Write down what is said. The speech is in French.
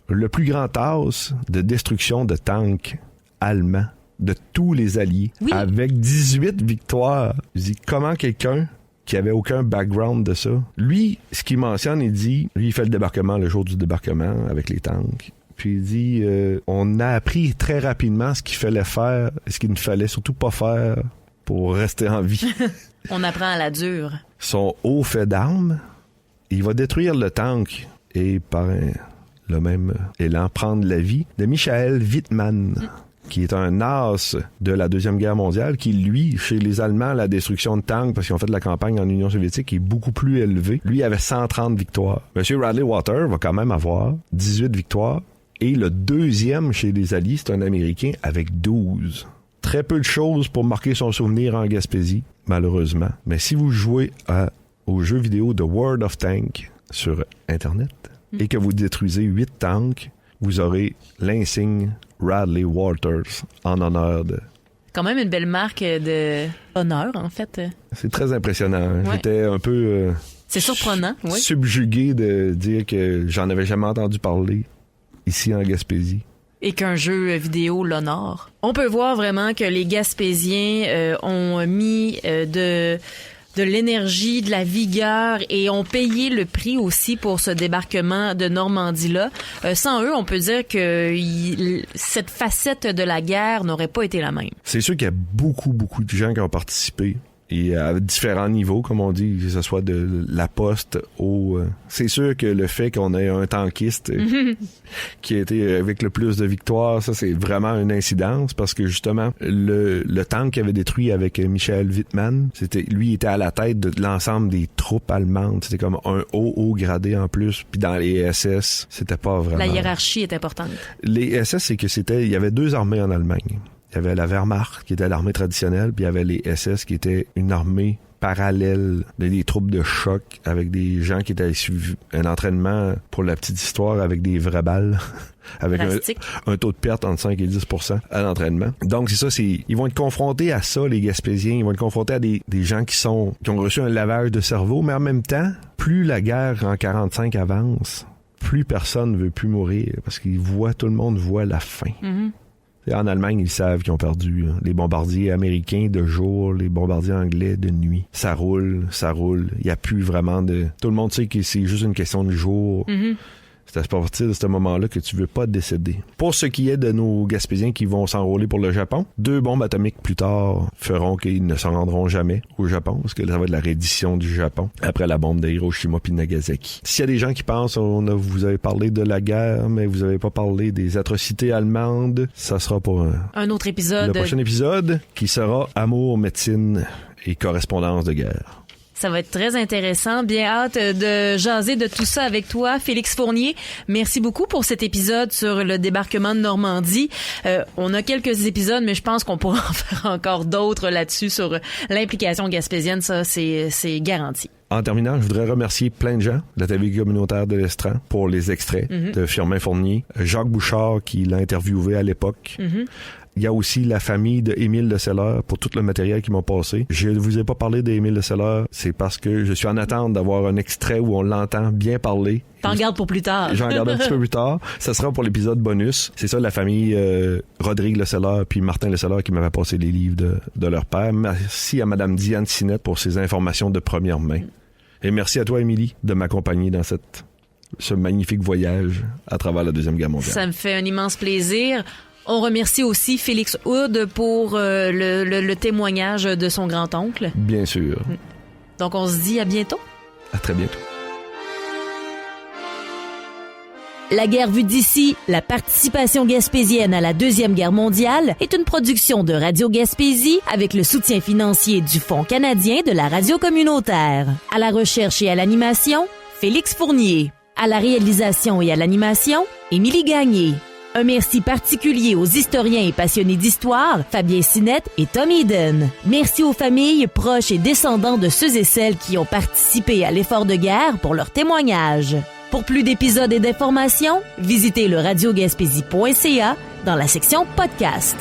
le plus grand as de destruction de tanks allemands de tous les alliés, avec 18 victoires. Je dis, comment quelqu'un qui avait aucun background de ça, lui, ce qu'il mentionne, il dit, lui, il fait le débarquement le jour du débarquement avec les tanks. Puis il dit, on a appris très rapidement ce qu'il fallait faire, ce qu'il ne fallait surtout pas faire pour rester en vie. On apprend à la dure. Son haut fait d'armes, il va détruire le tank et par le même élan prendre la vie de Michael Wittmann, qui est un as de la Deuxième Guerre mondiale, qui, lui, chez les Allemands, la destruction de tanks, parce qu'ils ont fait de la campagne en Union soviétique, est beaucoup plus élevée. Lui avait 130 victoires. Monsieur Radley Walter va quand même avoir 18 victoires. Et le deuxième chez les Alliés, c'est un Américain avec 12. Très peu de choses pour marquer son souvenir en Gaspésie, malheureusement. Mais si vous jouez au jeu vidéo de World of Tanks sur Internet et que vous détruisez 8 tanks, vous aurez l'insigne Radley Walters en honneur de... Quand même une belle marque de honneur, en fait. C'est très impressionnant. Ouais. J'étais un peu... c'est surprenant, oui. Subjugué de dire que j'en avais jamais entendu parler ici en Gaspésie. Et qu'un jeu vidéo l'honore. On peut voir vraiment que les Gaspésiens ont mis de l'énergie, de la vigueur et ont payé le prix aussi pour ce débarquement de Normandie-là. Sans eux, on peut dire que cette facette de la guerre n'aurait pas été la même. C'est sûr qu'il y a beaucoup de gens qui ont participé. Et à différents niveaux, comme on dit, que ce soit de la poste au... c'est sûr que le fait qu'on ait un tankiste qui a été avec le plus de victoires, ça, c'est vraiment une incidence parce que, justement, le tank qu'il avait détruit avec Michael Wittmann, lui, il était à la tête de l'ensemble des troupes allemandes. C'était comme un haut gradé en plus. Puis dans les SS, c'était pas vraiment... La hiérarchie est importante. Les SS, c'est que il y avait 2 armées en Allemagne. Il y avait la Wehrmacht, qui était l'armée traditionnelle, puis il y avait les SS, qui était une armée parallèle, des troupes de choc, avec des gens qui étaient suivis un entraînement, pour la petite histoire, avec des vraies balles, avec un taux de perte entre 5 et 10% à l'entraînement. Donc c'est ça, ils vont être confrontés à ça, les Gaspésiens, ils vont être confrontés à des gens qui ont reçu un lavage de cerveau, mais en même temps, plus la guerre en 45 avance, plus personne ne veut plus mourir, parce tout le monde voit la fin. Mm-hmm. En Allemagne, ils savent qu'ils ont perdu les bombardiers américains de jour, les bombardiers anglais de nuit. Ça roule. Il n'y a plus vraiment de... Tout le monde sait que c'est juste une question de jour. Mm-hmm. C'est à partir de ce moment-là que tu veux pas décéder. Pour ce qui est de nos Gaspésiens qui vont s'enrôler pour le Japon, 2 bombes atomiques plus tard feront qu'ils ne se rendront jamais au Japon, parce que ça va être la reddition du Japon après la bombe de Hiroshima puis Nagasaki. S'il y a des gens qui pensent, vous avez parlé de la guerre, mais vous avez pas parlé des atrocités allemandes, ça sera pour un autre épisode. Le prochain épisode, qui sera Amour, médecine et correspondance de guerre. Ça va être très intéressant. Bien hâte de jaser de tout ça avec toi, Félix Fournier. Merci beaucoup pour cet épisode sur le débarquement de Normandie. On a quelques épisodes, mais je pense qu'on pourra en faire encore d'autres là-dessus sur l'implication gaspésienne. Ça, c'est garanti. En terminant, je voudrais remercier plein de gens de la TV communautaire de l'Estran pour les extraits de Firmin Fournier, Jacques Bouchard qui l'a interviewé à l'époque. Il y a aussi la famille de Émile de Seller pour tout le matériel qu'ils m'ont passé. Je ne vous ai pas parlé d'Émile de Seller, c'est parce que je suis en attente d'avoir un extrait où on l'entend bien parler. T'en gardes pour plus tard. J'en garde un petit peu plus tard. Ça sera pour l'épisode bonus. C'est ça, la famille Rodrigue Le Seller puis Martin Le Seller qui m'avait passé les livres de leur père. Merci à Madame Diane Sinette pour ces informations de première main. Et merci à toi, Émilie, de m'accompagner dans ce magnifique voyage à travers la Deuxième Guerre mondiale. Ça me fait un immense plaisir. On remercie aussi Félix Hood pour le témoignage de son grand-oncle. Bien sûr. Donc, on se dit à bientôt. À très bientôt. La guerre vue d'ici, la participation gaspésienne à la Deuxième Guerre mondiale est une production de Radio Gaspésie avec le soutien financier du Fonds canadien de la radio communautaire. À la recherche et à l'animation, Félix Fournier. À la réalisation et à l'animation, Émilie Gagné. Un merci particulier aux historiens et passionnés d'histoire, Fabien Sinette et Tom Eden. Merci aux familles, proches et descendants de ceux et celles qui ont participé à l'effort de guerre pour leur témoignage. Pour plus d'épisodes et d'informations, visitez le radiogaspésie.ca dans la section podcast.